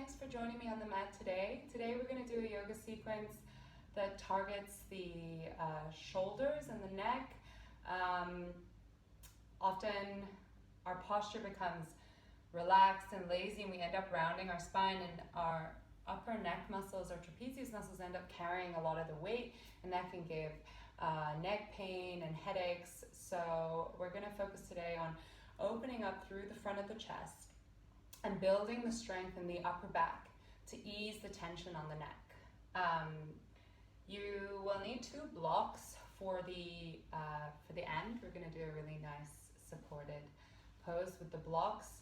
thanks for joining me on the mat today. Today we're going to do a yoga sequence that targets the shoulders and the neck. Often our posture becomes relaxed and lazy and we end up rounding our spine, and our upper neck muscles, our trapezius muscles, end up carrying a lot of the weight, and that can give neck pain and headaches. So we're going to focus today on opening up through the front of the chest and building the strength in the upper back to ease the tension on the neck. You will need 2 blocks for the end. We're going to do a really nice supported pose with the blocks.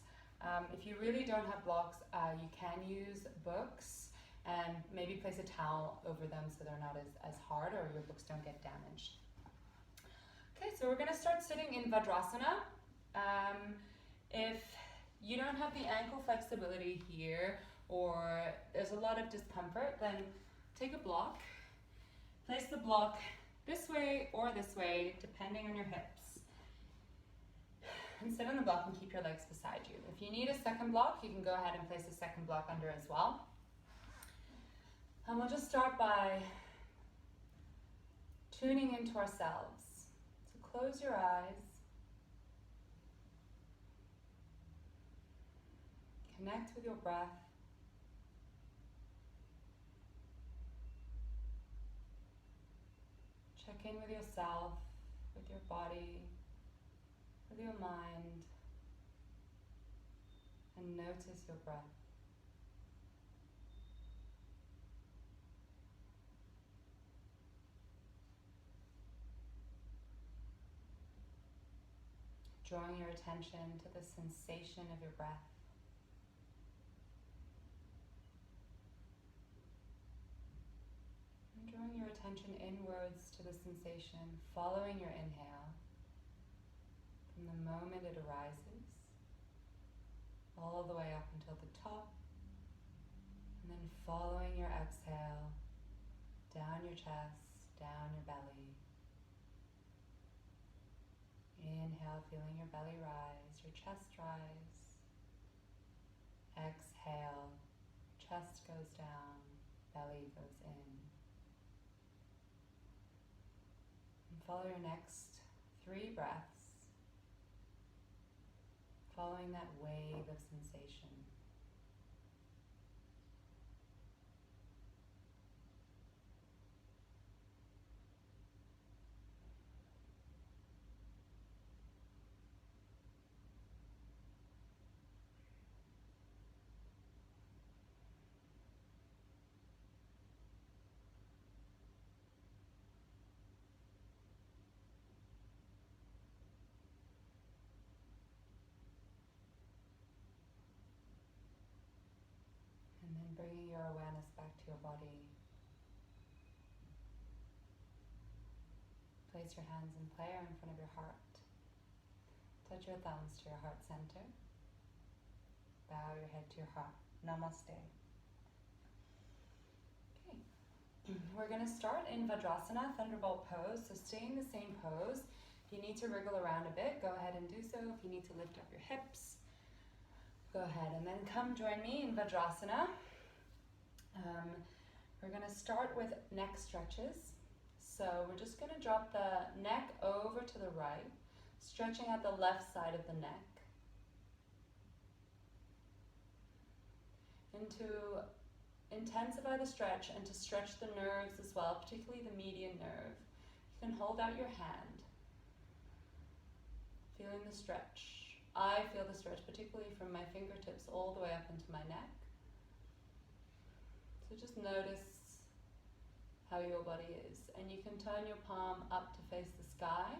If you really don't have blocks, you can use books and maybe place a towel over them so they're not as hard, or your books don't get damaged. Okay, so we're going to start sitting in Vajrasana. If you don't have the ankle flexibility here, or there's a lot of discomfort, then take a block. Place the block this way or this way, depending on your hips. And sit on the block and keep your legs beside you. If you need a second block, you can go ahead and place a second block under as well. And we'll just start by tuning into ourselves. So close your eyes. Connect with your breath. Check in with yourself, with your body, with your mind, and notice your breath. Drawing your attention to the sensation of your breath. And drawing your attention inwards to the sensation, following your inhale from the moment it arises, all the way up until the top, and then following your exhale down your chest, down your belly. Inhale, feeling your belly rise, your chest rise. Exhale, chest goes down, belly goes in. And follow your next 3 breaths, following that wave of sensation. And then bringing your awareness back to your body. Place your hands in prayer in front of your heart. Touch your thumbs to your heart center. Bow your head to your heart. Namaste. Okay, we're going to start in Vajrasana, Thunderbolt pose. So stay in the same pose. If you need to wriggle around a bit, go ahead and do so. If you need to lift up your hips, go ahead, and then come join me in Vajrasana. We're going to start with neck stretches. So we're just going to drop the neck over to the right, stretching at the left side of the neck. And to intensify the stretch and to stretch the nerves as well, particularly the median nerve, you can hold out your hand, feeling the stretch. I feel the stretch, particularly from my fingertips all the way up into my neck. So just notice how your body is. And you can turn your palm up to face the sky.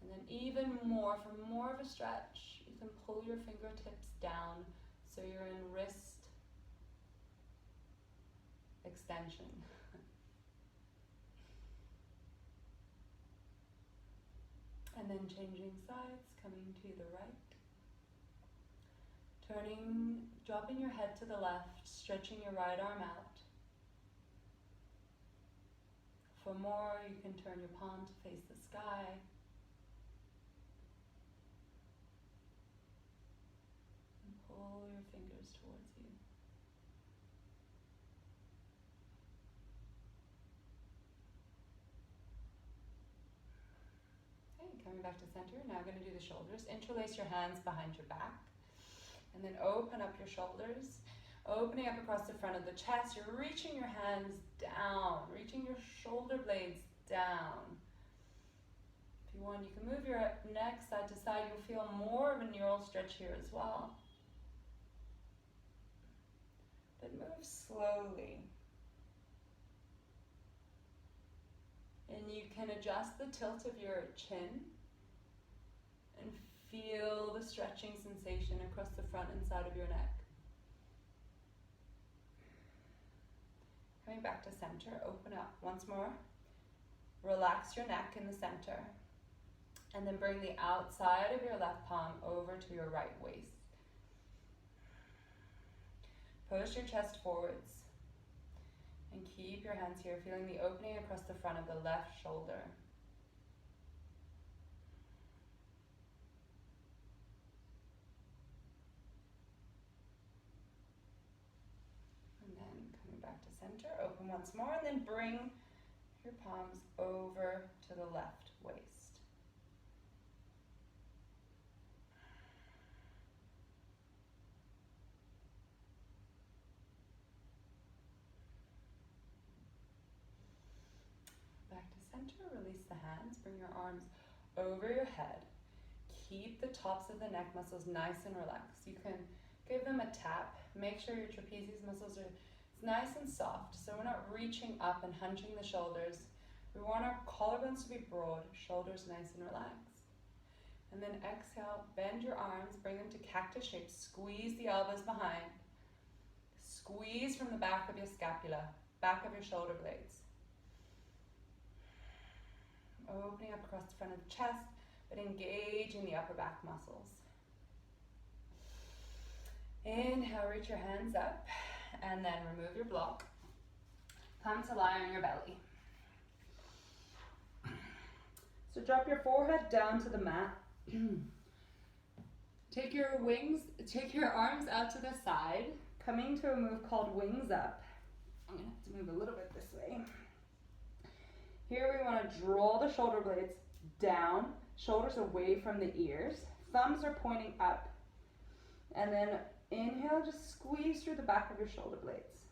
And then even more, for more of a stretch, you can pull your fingertips down so you're in wrist extension. And then changing sides, coming to the right. Turning, dropping your head to the left, stretching your right arm out. For more, you can turn your palm to face the sky. And pull your fingers shoulders towards you. Okay, coming back to center. Now going to do the shoulders. Interlace your hands behind your back. And then open up your shoulders. Opening up across the front of the chest. You're reaching your hands down. Reaching your shoulder blades down. If you want, you can move your neck side to side. You'll feel more of a neural stretch here as well. But move slowly. And you can adjust the tilt of your chin and feel the stretching sensation across the front and side of your neck. Coming back to center, open up once more. Relax your neck in the center. And then bring the outside of your left palm over to your right waist. Push your chest forwards. And keep your hands here, feeling the opening across the front of the left shoulder. And then coming back to center, open once more, and then bring your palms over to the left waist. Center, release the hands, bring your arms over your head. Keep the tops of the neck muscles nice and relaxed. You can give them a tap. Make sure your trapezius muscles are nice and soft, so we're not reaching up and hunching the shoulders. We want our collarbones to be broad, shoulders nice and relaxed. And then exhale, bend your arms, bring them to cactus shape. Squeeze the elbows behind. Squeeze from the back of your scapula, back of your shoulder blades. Opening up across the front of the chest, but engaging the upper back muscles. Inhale, reach your hands up, and then remove your block. Come to lie on your belly. So drop your forehead down to the mat. Take your arms out to the side, coming to a move called wings up. I'm gonna have to move a little bit this way. Here we want to draw the shoulder blades down, shoulders away from the ears, thumbs are pointing up, and then inhale, just squeeze through the back of your shoulder blades.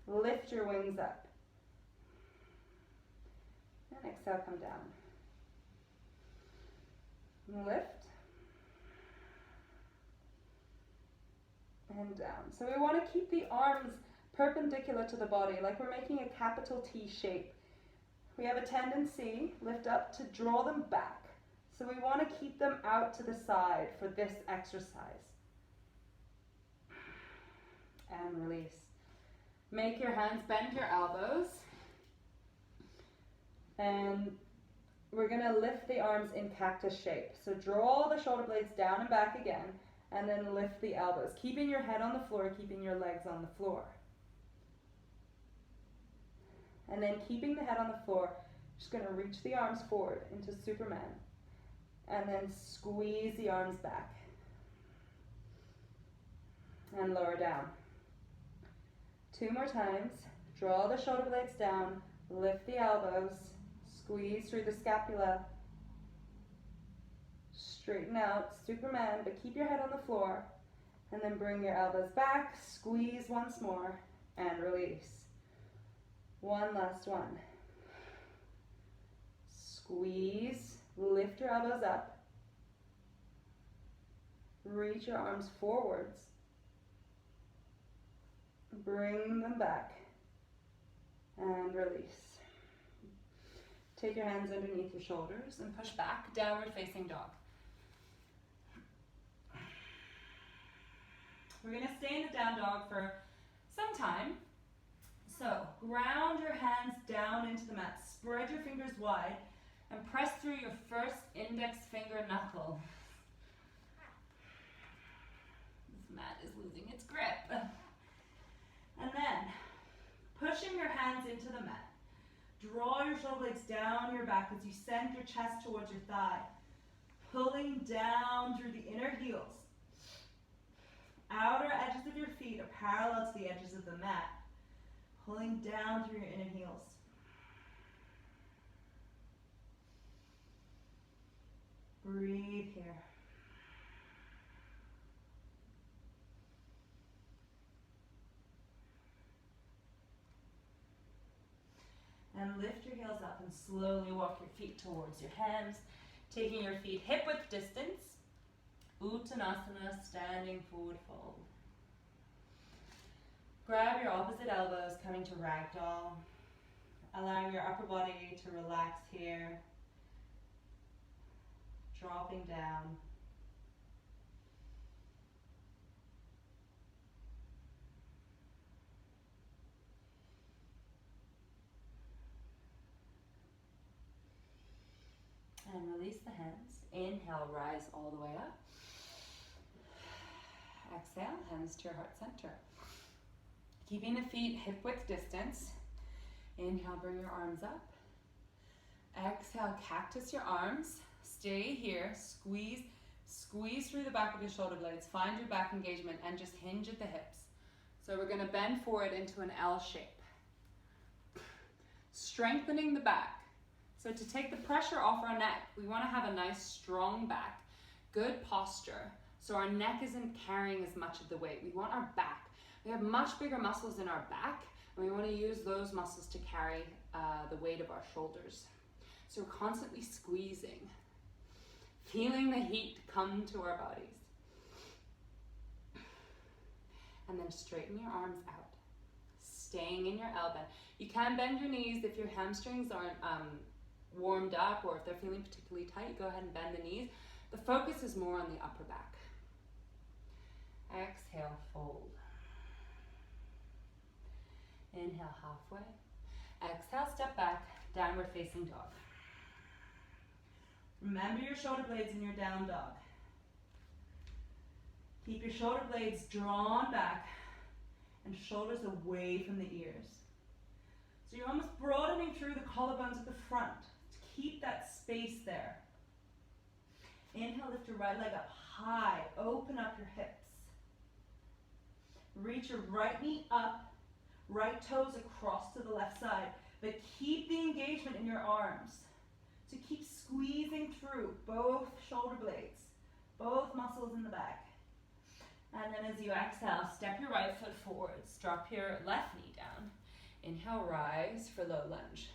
Lift your wings up. And exhale, come down. Lift. And down. So we want to keep the arms perpendicular to the body, like we're making a capital T shape. We have a tendency, lift up, to draw them back. So we want to keep them out to the side for this exercise. And release. Make your hands, bend your elbows. And we're going to lift the arms in cactus shape. So draw the shoulder blades down and back again, and then lift the elbows. Keeping your head on the floor, keeping your legs on the floor. And then keeping the head on the floor, just going to reach the arms forward into Superman. And then squeeze the arms back. And lower down. 2 more times. Draw the shoulder blades down, lift the elbows, squeeze through the scapula. Straighten out, Superman, but keep your head on the floor. And then bring your elbows back, squeeze once more, and release. One last one. Squeeze, lift your elbows up. Reach your arms forwards. Bring them back. And release. Take your hands underneath your shoulders and push back, downward facing dog. We're going to stay in the down dog for some time. So ground your hands down into the mat. Spread your fingers wide and press through your first index finger knuckle. This mat is losing its grip. And then pushing your hands into the mat. Draw your shoulder blades down your back as you send your chest towards your thigh. Pulling down through the inner heels. Outer edges of your feet are parallel to the edges of the mat, pulling down through your inner heels. Breathe here. And lift your heels up and slowly walk your feet towards your hands, taking your feet hip width distance. Uttanasana, standing forward fold. Grab your opposite elbows, coming to ragdoll, allowing your upper body to relax here, dropping down. And release the hands. Inhale, rise all the way up. Exhale, hands to your heart center. Keeping the feet hip width distance. Inhale, bring your arms up. Exhale, cactus your arms. Stay here, squeeze through the back of your shoulder blades. Find your back engagement and just hinge at the hips. So we're gonna bend forward into an L shape. Strengthening the back. So to take the pressure off our neck, we wanna have a nice strong back, good posture. So our neck isn't carrying as much of the weight. We want our back. We have much bigger muscles in our back, and we want to use those muscles to carry the weight of our shoulders. So we're constantly squeezing, feeling the heat come to our bodies. And then straighten your arms out, staying in your L bend. You can bend your knees if your hamstrings aren't warmed up or if they're feeling particularly tight. Go ahead and bend the knees. The focus is more on the upper back. Exhale, fold. Inhale, halfway. Exhale, step back, downward facing dog. Remember your shoulder blades in your down dog. Keep your shoulder blades drawn back and shoulders away from the ears. So you're almost broadening through the collarbones at the front to keep that space there. Inhale, lift your right leg up high, open up your hips. Reach your right knee up, right toes across to the left side, but keep the engagement in your arms. So keep squeezing through both shoulder blades, both muscles in the back. And then as you exhale, step your right foot forwards, drop your left knee down. Inhale, rise for low lunge.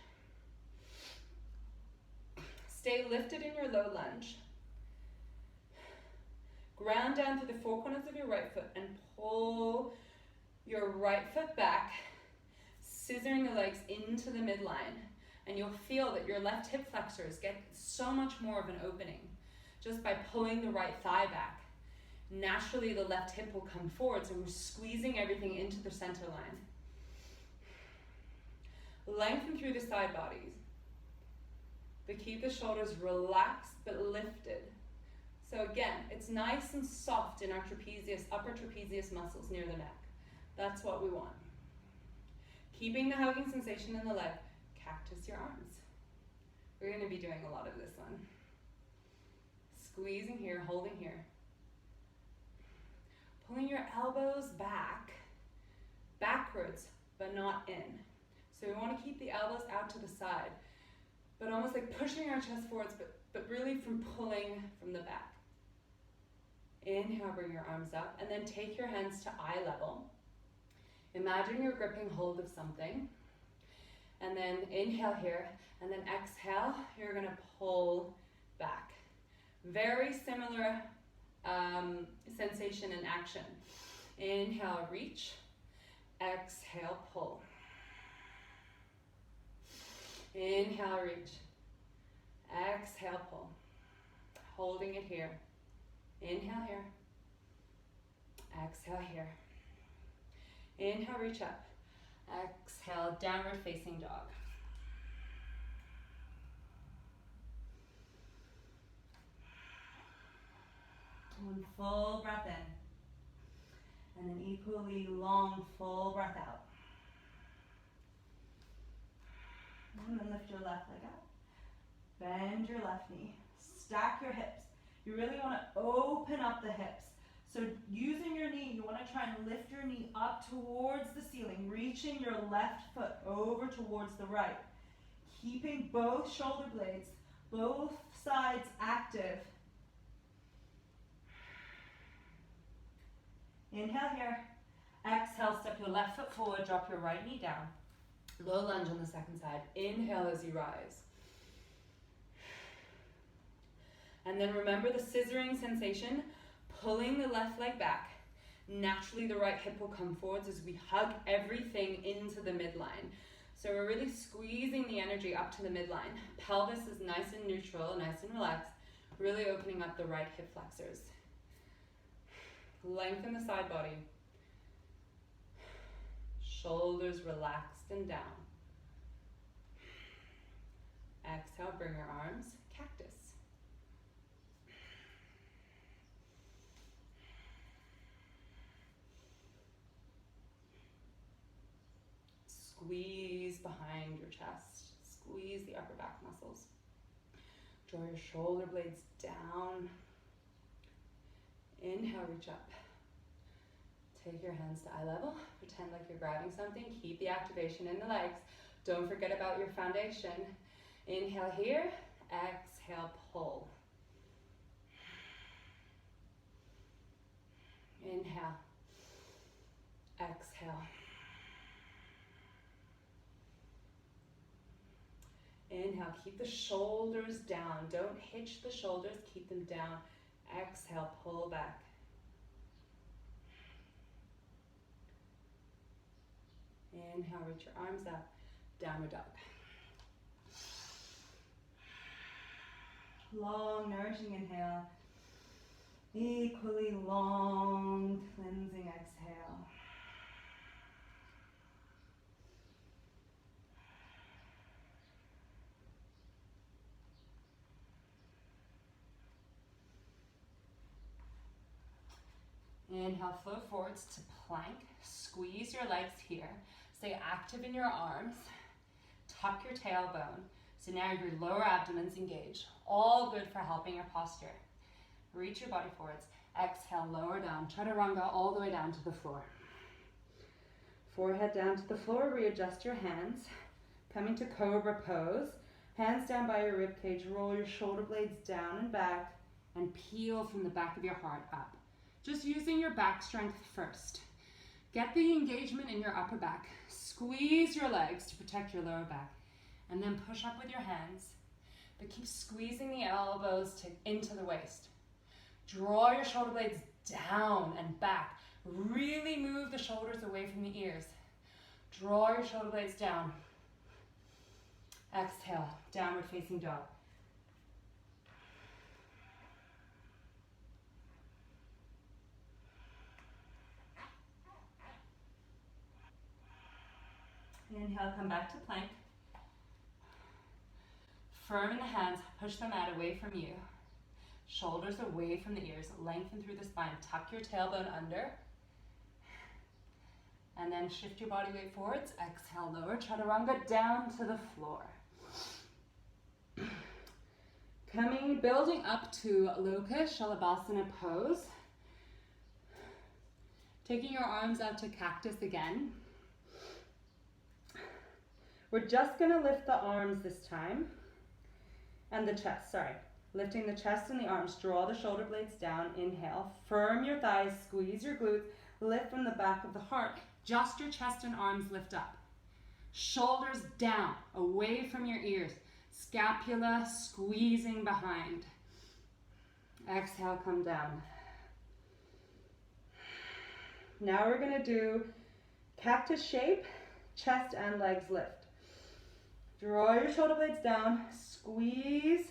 Stay lifted in your low lunge. Ground down through the four corners of your right foot and pull your right foot back, scissoring the legs into the midline. And you'll feel that your left hip flexors get so much more of an opening just by pulling the right thigh back. Naturally, the left hip will come forward, so we're squeezing everything into the center line. Lengthen through the side bodies, but keep the shoulders relaxed but lifted. So again, it's nice and soft in our trapezius, upper trapezius muscles near the neck. That's what we want. Keeping the hugging sensation in the leg, cactus your arms. We're going to be doing a lot of this one. Squeezing here, holding here. Pulling your elbows back, backwards, but not in. So we want to keep the elbows out to the side, but almost like pushing our chest forwards, but really from pulling from the back. Inhale, bring your arms up, and then take your hands to eye level. Imagine you're gripping hold of something, and then inhale here, and then exhale, you're gonna pull back. Very similar sensation and action. Inhale, reach. Exhale, pull. Inhale, reach. Exhale, pull. Holding it here. Inhale here. Exhale here. Inhale, reach up. Exhale, downward facing dog. One full breath in. And an equally long, full breath out. And then lift your left leg up. Bend your left knee. Stack your hips. You really want to open up the hips. So using your knee, you want to try and lift your knee up towards the ceiling, reaching your left foot over towards the right. Keeping both shoulder blades, both sides active. Inhale here. Exhale, step your left foot forward, drop your right knee down. Low lunge on the second side. Inhale as you rise. And then remember the scissoring sensation, pulling the left leg back. Naturally the right hip will come forwards as we hug everything into the midline. So we're really squeezing the energy up to the midline. Pelvis is nice and neutral, nice and relaxed, really opening up the right hip flexors. Lengthen the side body. Shoulders relaxed and down. Exhale, bring your arms, cactus. Squeeze behind your chest. Squeeze the upper back muscles. Draw your shoulder blades down. Inhale, reach up. Take your hands to eye level. Pretend like you're grabbing something. Keep the activation in the legs. Don't forget about your foundation. Inhale here. Exhale, pull. Inhale. Exhale. Inhale, keep the shoulders down. Don't hitch the shoulders, keep them down. Exhale, pull back. Inhale, reach your arms up. Downward dog. Long, nourishing inhale. Equally long, cleansing exhale. Inhale, flow forwards to plank. Squeeze your legs here. Stay active in your arms. Tuck your tailbone. So now your lower abdomen's engaged. All good for helping your posture. Reach your body forwards. Exhale, lower down. Chaturanga all the way down to the floor. Forehead down to the floor. Readjust your hands. Coming to cobra pose. Hands down by your rib cage. Roll your shoulder blades down and back. And peel from the back of your heart up. Just using your back strength first. Get the engagement in your upper back. Squeeze your legs to protect your lower back. And then push up with your hands. But keep squeezing the elbows into the waist. Draw your shoulder blades down and back. Really move the shoulders away from the ears. Draw your shoulder blades down. Exhale, downward facing dog. Inhale, come back to plank. Firm in the hands, push them out away from you. Shoulders away from the ears, lengthen through the spine. Tuck your tailbone under. And then shift your body weight forwards. Exhale, lower chaturanga down to the floor. Building up to Loka Shalabhasana pose. Taking your arms out to cactus again. We're just going to lift the arms this time. And the chest, sorry. Lifting the chest and the arms. Draw the shoulder blades down. Inhale. Firm your thighs. Squeeze your glutes. Lift from the back of the heart. Just your chest and arms lift up. Shoulders down, away from your ears. Scapula squeezing behind. Exhale, come down. Now we're going to do cactus shape, chest and legs lift. Draw your shoulder blades down, squeeze,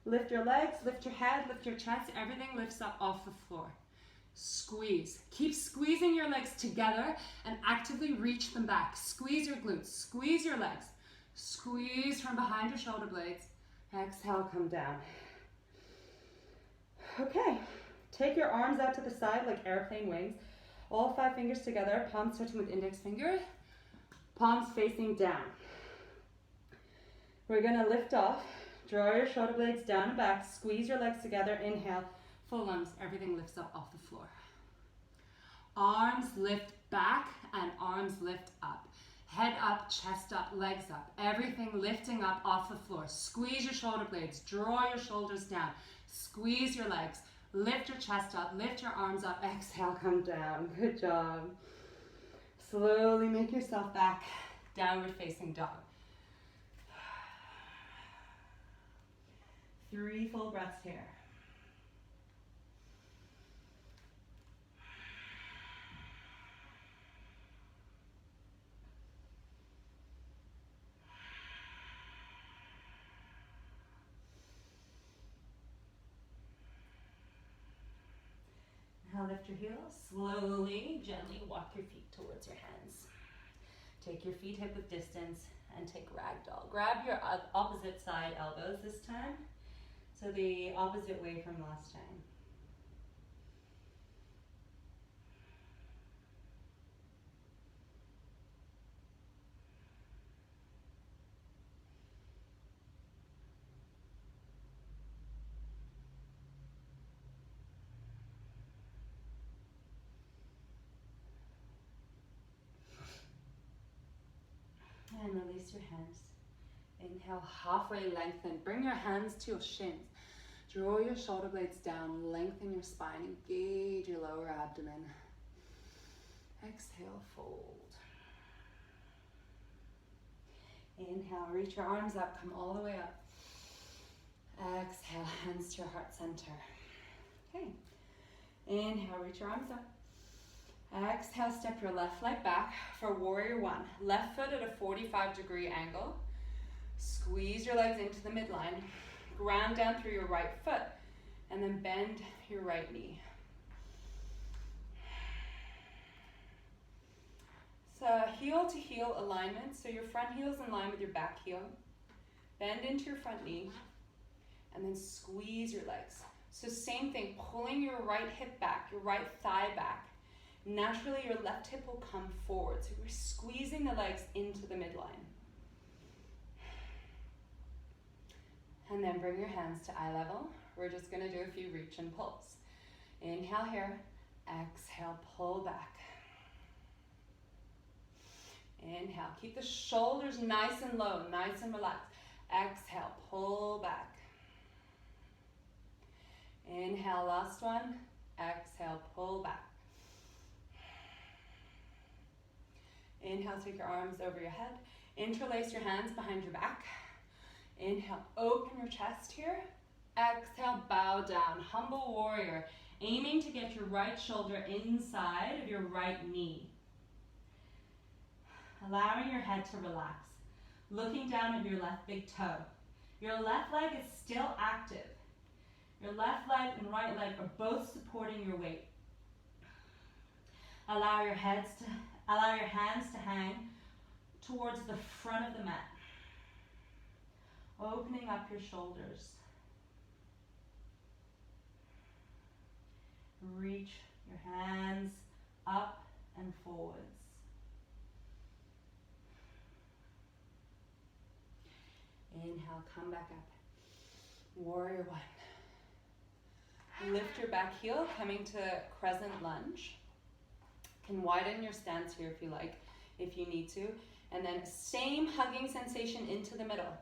lift your legs, lift your head, lift your chest, everything lifts up off the floor. Squeeze. Keep squeezing your legs together and actively reach them back. Squeeze your glutes, squeeze your legs. Squeeze from behind your shoulder blades. Exhale, come down. Okay, take your arms out to the side like airplane wings. All 5 fingers together, palms touching with index finger, palms facing down. We're gonna lift off. Draw your shoulder blades down and back. Squeeze your legs together. Inhale, full lunges. Everything lifts up off the floor. Arms lift back and arms lift up. Head up, chest up, legs up. Everything lifting up off the floor. Squeeze your shoulder blades. Draw your shoulders down. Squeeze your legs. Lift your chest up. Lift your arms up. Exhale, come down. Good job. Slowly make yourself back. Downward facing dog. 3 full breaths here. Now lift your heels. Slowly, gently walk your feet towards your hands. Take your feet hip width distance and take ragdoll. Grab your opposite side elbows this time. So the opposite way from last time. And release your hands. Inhale, halfway lengthen. Bring your hands to your shins. Draw your shoulder blades down. Lengthen your spine. Engage your lower abdomen. Exhale, fold. Inhale, reach your arms up. Come all the way up. Exhale, hands to your heart center. Okay. Inhale, reach your arms up. Exhale, step your left leg back for warrior one. Left foot at a 45-degree angle. Squeeze your legs into the midline. Ground down through your right foot. And then bend your right knee. So heel to heel alignment. So your front heel is in line with your back heel. Bend into your front knee. And then squeeze your legs. So same thing, pulling your right hip back, your right thigh back. Naturally, your left hip will come forward. So we're squeezing the legs into the midline. And then bring your hands to eye level. We're just gonna do a few reach and pulls. Inhale here, exhale, pull back. Inhale, keep the shoulders nice and low, nice and relaxed. Exhale, pull back. Inhale, last one. Exhale, pull back. Inhale, take your arms over your head. Interlace your hands behind your back. Inhale, open your chest here. Exhale, bow down, humble warrior. Aiming to get your right shoulder inside of your right knee. Allowing your head to relax. Looking down at your left big toe. Your left leg is still active. Your left leg and right leg are both supporting your weight. Allow your hands to hang towards the front of the mat. Opening up your shoulders. Reach your hands up and forwards. Inhale, come back up. Warrior one. Lift your back heel, coming to crescent lunge. Can widen your stance here if you like, if you need to. And then same hugging sensation into the middle.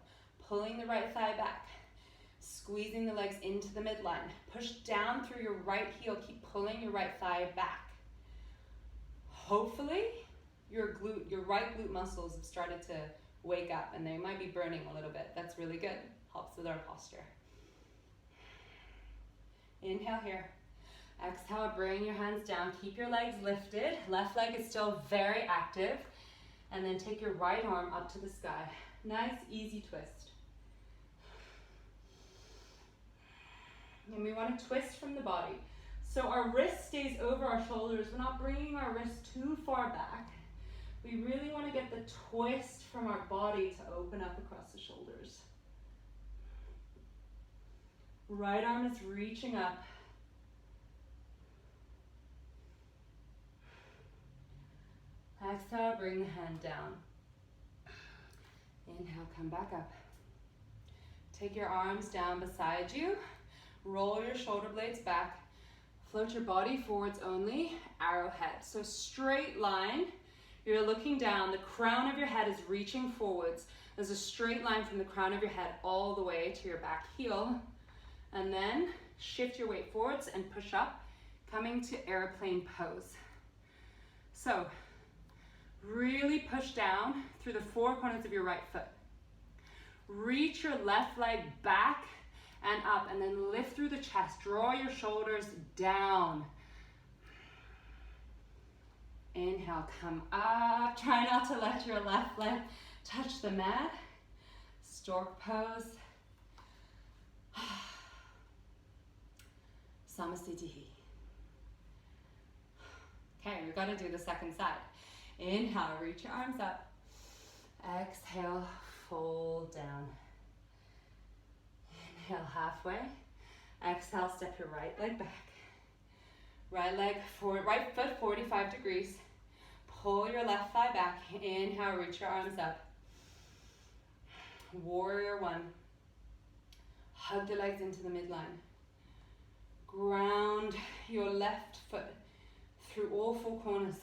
Pulling the right thigh back. Squeezing the legs into the midline. Push down through your right heel. Keep pulling your right thigh back. Hopefully, your right glute muscles have started to wake up and they might be burning a little bit. That's really good. Helps with our posture. Inhale here. Exhale, bring your hands down. Keep your legs lifted. Left leg is still very active. And then take your right arm up to the sky. Nice, easy twist. And we want to twist from the body. So our wrist stays over our shoulders. We're not bringing our wrist too far back. We really want to get the twist from our body to open up across the shoulders. Right arm is reaching up. Exhale, bring the hand down. Inhale, come back up. Take your arms down beside you. Roll your shoulder blades back. Float your body forwards only, arrowhead. So straight line, you're looking down, the crown of your head is reaching forwards. There's a straight line from the crown of your head all the way to your back heel. And then shift your weight forwards and push up, coming to airplane pose. So really push down through the four corners of your right foot. Reach your left leg back and up, and then lift through the chest. Draw your shoulders down. Inhale, come up. Try not to let your left leg touch the mat. Stork pose. Samastitihi. Okay, we've got to do the second side. Inhale, reach your arms up. Exhale, fold down. Inhale, halfway. Exhale, step your right leg back. Right leg forward, right foot 45 degrees. Pull your left thigh back. Inhale, reach your arms up. Warrior one. Hug the legs into the midline. Ground your left foot through all four corners.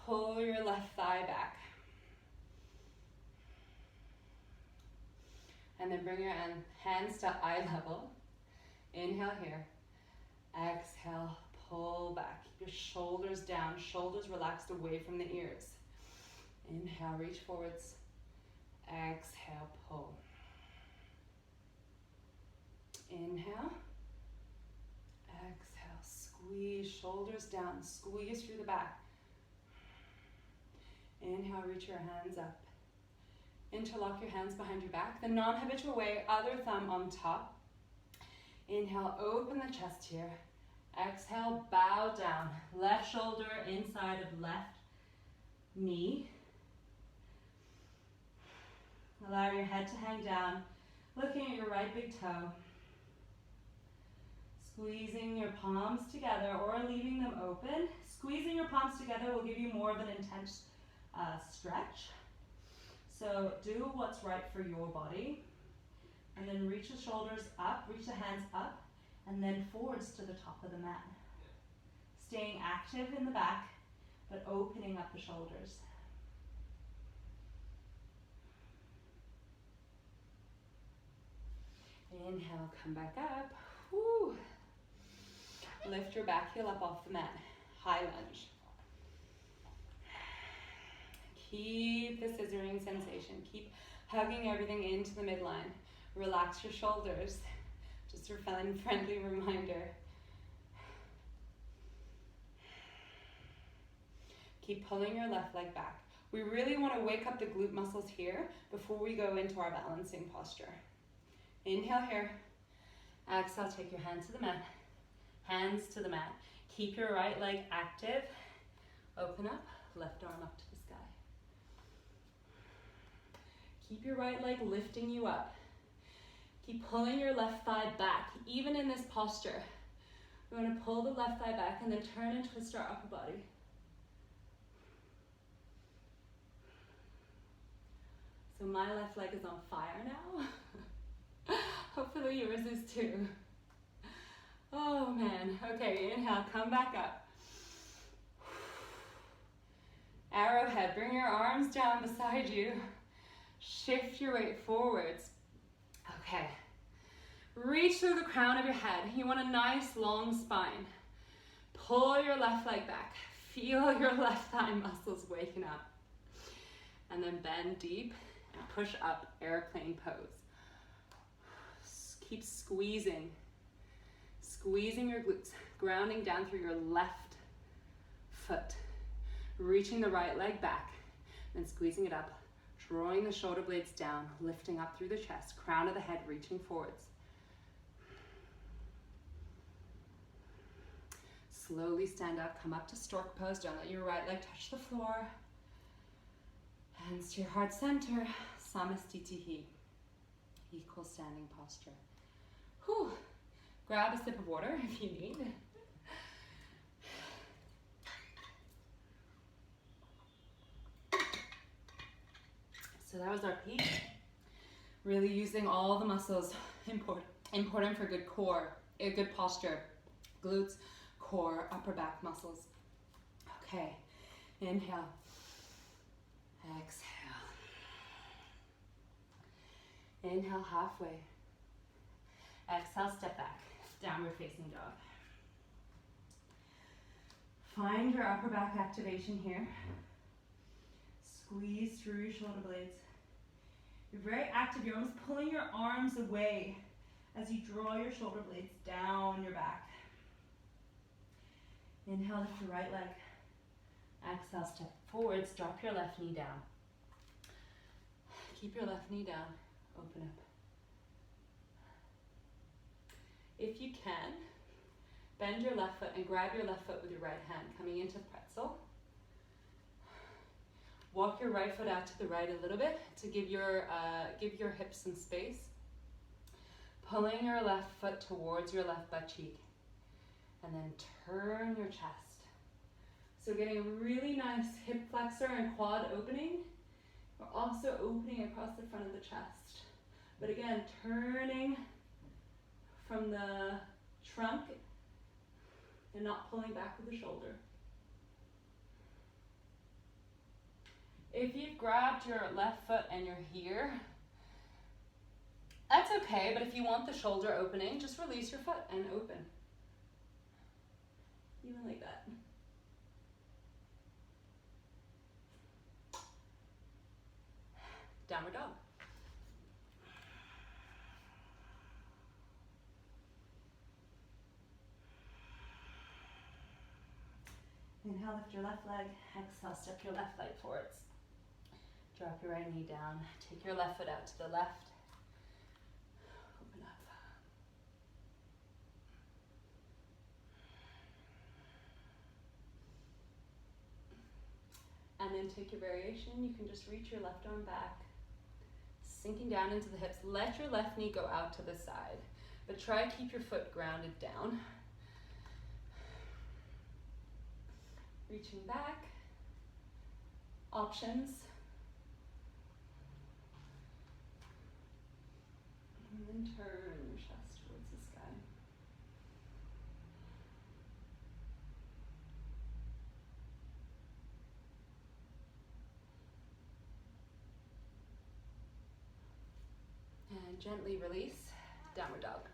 Pull your left thigh back. And then bring your hands to eye level. Inhale here. Exhale, pull back. Keep your shoulders down. Shoulders relaxed away from the ears. Inhale, reach forwards. Exhale, pull. Inhale. Exhale, squeeze shoulders down. Squeeze through the back. Inhale, reach your hands up. Interlock your hands behind your back. The non-habitual way, other thumb on top. Inhale, open the chest here. Exhale, bow down. Left shoulder inside of left knee. Allow your head to hang down. Looking at your right big toe. Squeezing your palms together or leaving them open. Squeezing your palms together will give you more of an intense stretch. So do what's right for your body. And then reach the shoulders up, reach the hands up, and then forwards to the top of the mat. Staying active in the back, but opening up the shoulders. Inhale, come back up. Woo. Lift your back heel up off the mat. High lunge. Keep the scissoring sensation. Keep hugging everything into the midline. Relax your shoulders. Just a friendly reminder. Keep pulling your left leg back. We really want to wake up the glute muscles here before we go into our balancing posture. Inhale here. Exhale, take your hands to the mat. Hands to the mat. Keep your right leg active. Open up, left arm up to the sky. Keep your right leg lifting you up. Keep pulling your left thigh back. Even in this posture, we're going to pull the left thigh back and then turn and twist our upper body. So my left leg is on fire now. Hopefully yours is too. Oh man. Okay, inhale, come back up. Arrowhead, bring your arms down beside you. Shift your weight forwards. Okay. Reach through the crown of your head. You want a nice long spine. Pull your left leg back. Feel your left thigh muscles waking up. And then bend deep and push up, airplane pose. Keep squeezing. Squeezing your glutes, grounding down through your left foot. Reaching the right leg back, then squeezing it up, drawing the shoulder blades down, lifting up through the chest, crown of the head reaching forwards. Slowly stand up, come up to stork pose. Don't let your right leg touch the floor. Hands to your heart center, Samastitihi, equal standing posture. Whew. Grab a sip of water if you need. So that was our peak. Really using all the muscles, important for good core, a good posture. Glutes, core, upper back muscles. Okay, inhale, exhale. Inhale halfway. Exhale, step back, downward facing dog. Find your upper back activation here. Squeeze through your shoulder blades. You're very active. You're almost pulling your arms away as you draw your shoulder blades down your back. Inhale, lift your right leg. Exhale, step forwards. Drop your left knee down. Keep your left knee down. Open up. If you can, bend your left foot and grab your left foot with your right hand, coming into pretzel. Walk your right foot out to the right a little bit to give your hips some space. Pulling your left foot towards your left butt cheek. And then turn your chest. So getting a really nice hip flexor and quad opening. We're also opening across the front of the chest. But again, turning from the trunk and not pulling back with the shoulder. If you've grabbed your left foot and you're here, that's okay, but if you want the shoulder opening, just release your foot and open. Even like that. Downward dog. Inhale, lift your left leg. Exhale, step your left leg forwards. Drop your right knee down. Take your left foot out to the left. Open up. And then take your variation. You can just reach your left arm back, sinking down into the hips. Let your left knee go out to the side, but try to keep your foot grounded down. Reaching back. Options. And then turn your chest towards the sky. And gently release, downward dog.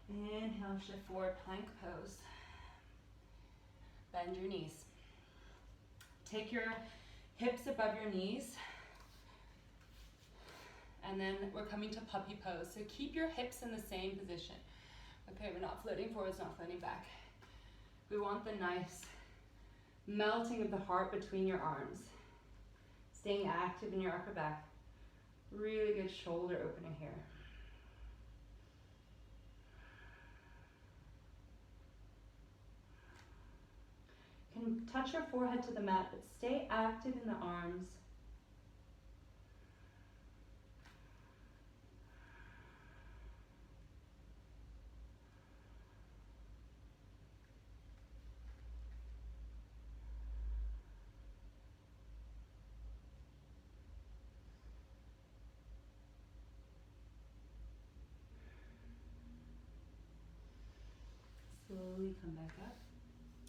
Inhale, shift forward, plank pose. Bend your knees. Take your hips above your knees. And then we're coming to puppy pose. So keep your hips in the same position. Okay, we're not floating forwards, not floating back. We want the nice melting of the heart between your arms. Staying active in your upper back. Really good shoulder opening here. You can touch your forehead to the mat, but stay active in the arms. Slowly come back up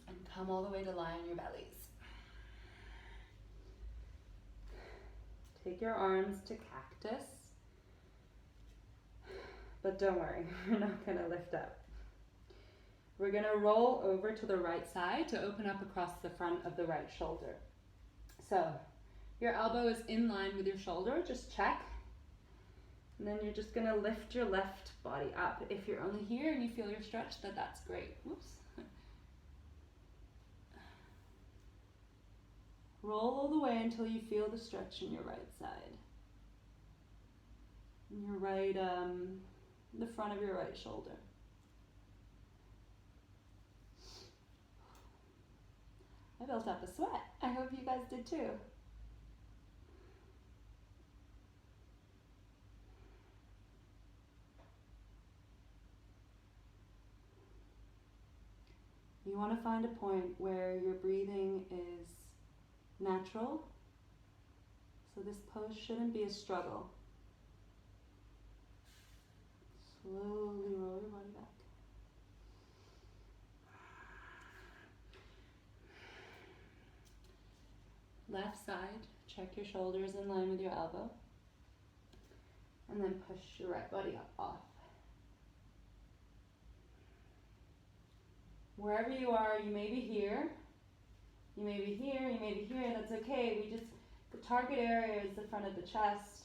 and come all the way to lie on your bellies. Take your arms to cactus, but don't worry, we're not going to lift up. We're going to roll over to the right side to open up across the front of the right shoulder. So your elbow is in line with your shoulder, just check. And then you're just going to lift your left body up. If you're only here and you feel your stretch, that's great. Whoops. Roll all the way until you feel the stretch in your right side. In your right, the front of your right shoulder. I built up a sweat. I hope you guys did too. You want to find a point where your breathing is natural, So this pose shouldn't be a struggle. Slowly roll your body back. Left side, check your shoulders in line with your elbow. And then push your right body up off. Wherever you are, you may be here, you may be here, you may be here, that's okay. The target area is the front of the chest.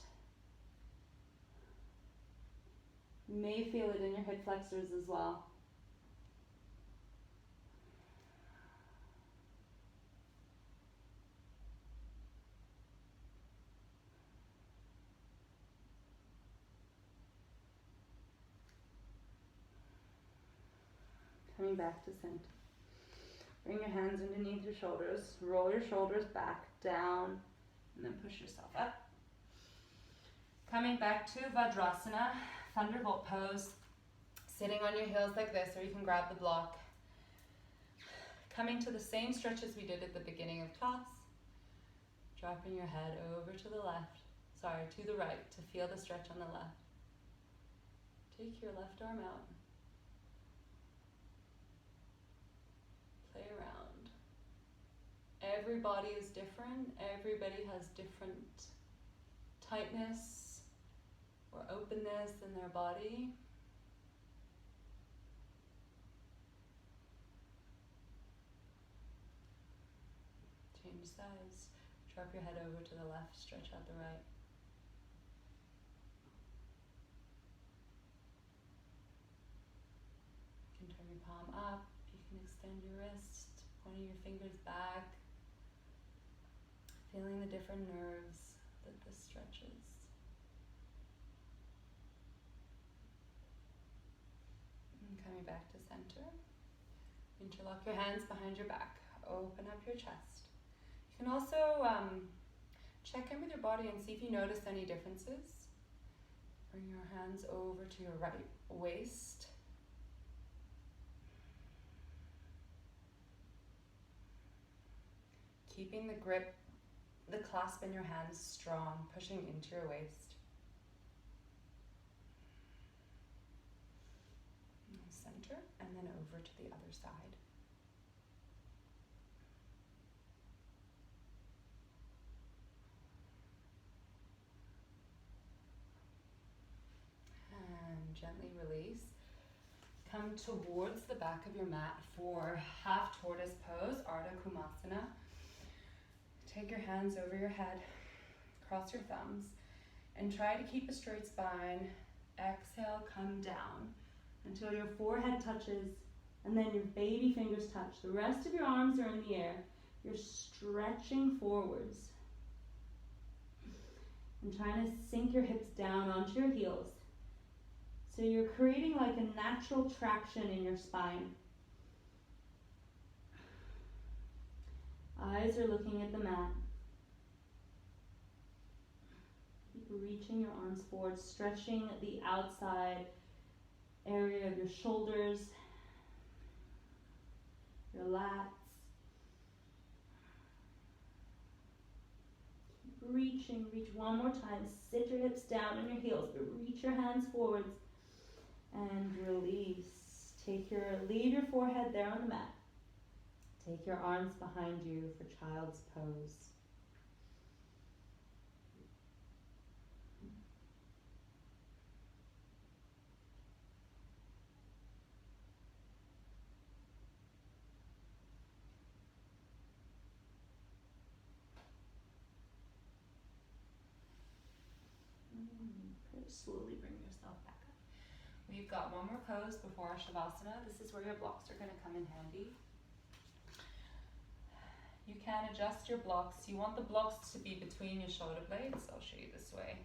You may feel it in your hip flexors as well. Coming back to center. Bring your hands underneath your shoulders. Roll your shoulders back, down, and then push yourself up. Coming back to Vajrasana, Thunderbolt pose. Sitting on your heels like this, or you can grab the block. Coming to the same stretches we did at the beginning of class. Dropping your head over to the to the right, to feel the stretch on the left. Take your left arm out. Play around. Everybody is different. Everybody has different tightness or openness in their body. Change size. Drop your head over to the left, stretch out the right. You can turn your palm up. You can extend your wrist, pointing your fingers back. Feeling the different nerves that this stretches. And coming back to center. Interlock your hands behind your back. Open up your chest. You can also check in with your body and see if you notice any differences. Bring your hands over to your right waist. Keeping the grip, the clasp in your hands strong, pushing into your waist. Center, and then over to the other side. And gently release. Come towards the back of your mat for half tortoise pose, Ardha Kumasana. Take your hands over your head, cross your thumbs, and try to keep a straight spine. Exhale, come down until your forehead touches, and then your baby fingers touch. The rest of your arms are in the air. You're stretching forwards. And trying to sink your hips down onto your heels. So you're creating like a natural traction in your spine. Eyes are looking at the mat. Keep reaching your arms forward, stretching the outside area of your shoulders, your lats. Keep reaching, reach one more time. Sit your hips down on your heels, but reach your hands forwards and release. Leave your forehead there on the mat. Take your arms behind you for child's pose. Slowly bring yourself back up. We've got one more pose before our Shavasana. This is where your blocks are going to come in handy. You can adjust your blocks. You want the blocks to be between your shoulder blades. I'll show you this way.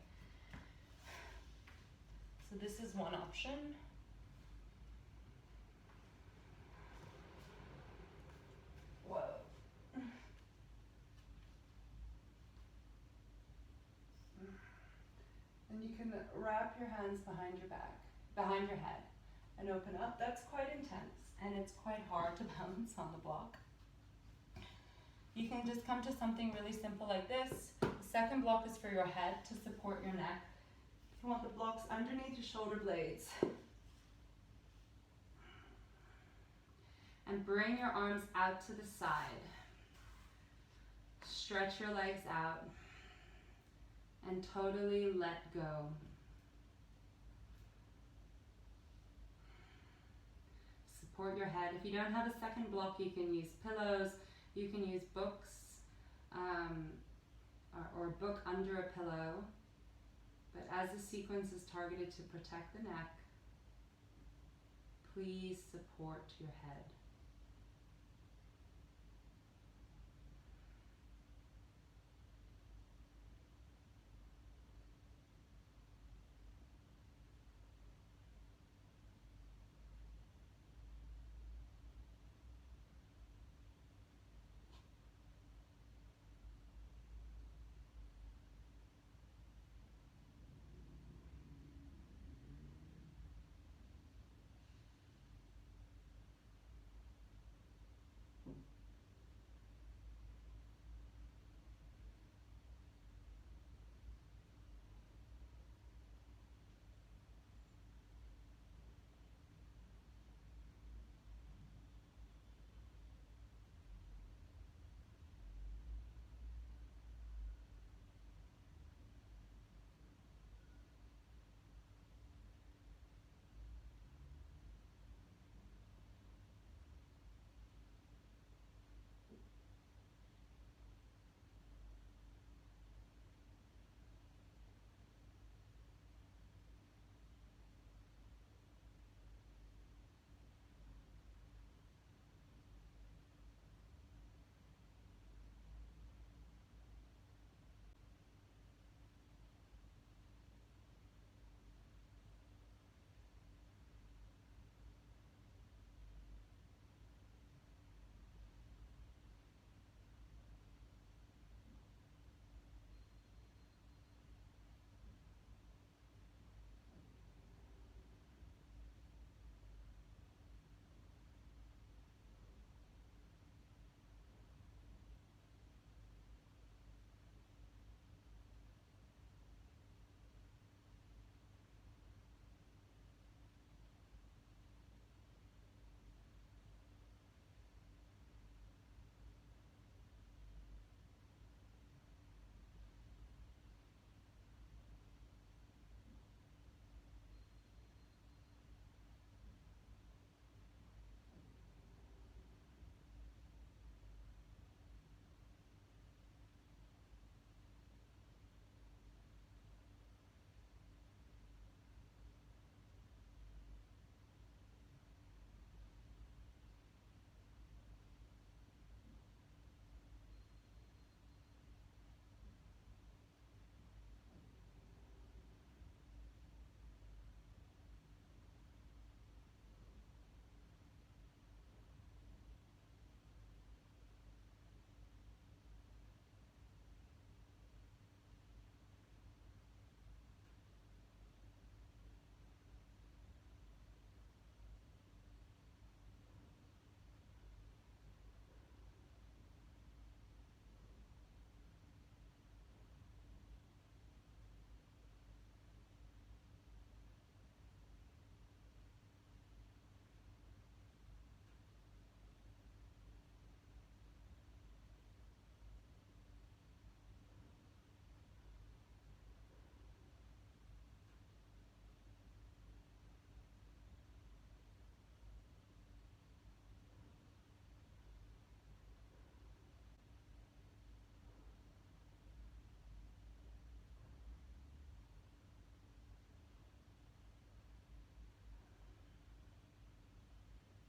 So this is one option. Whoa. And you can wrap your hands behind your back, behind your head, and open up. That's quite intense, and it's quite hard to balance on the block. You can just come to something really simple like this. The second block is for your head to support your neck. You want the blocks underneath your shoulder blades. And bring your arms out to the side. Stretch your legs out and totally let go. Support your head. If you don't have a second block, you can use pillows, you can use books, or a book under a pillow. But as the sequence is targeted to protect the neck, please support your head.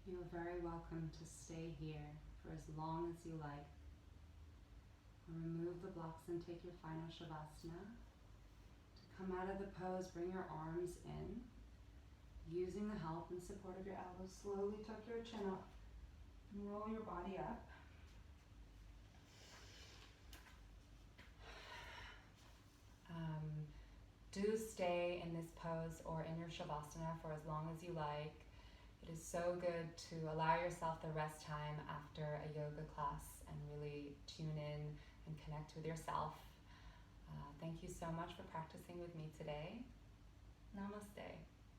You're very welcome to stay here for as long as you like. Remove the blocks and take your final Shavasana. To come out of the pose, bring your arms in. Using the help and support of your elbows, slowly tuck your chin up and roll your body up. Do stay in this pose or in your Shavasana for as long as you like. It is so good to allow yourself the rest time after a yoga class and really tune in and connect with yourself. Thank you so much for practicing with me today. Namaste.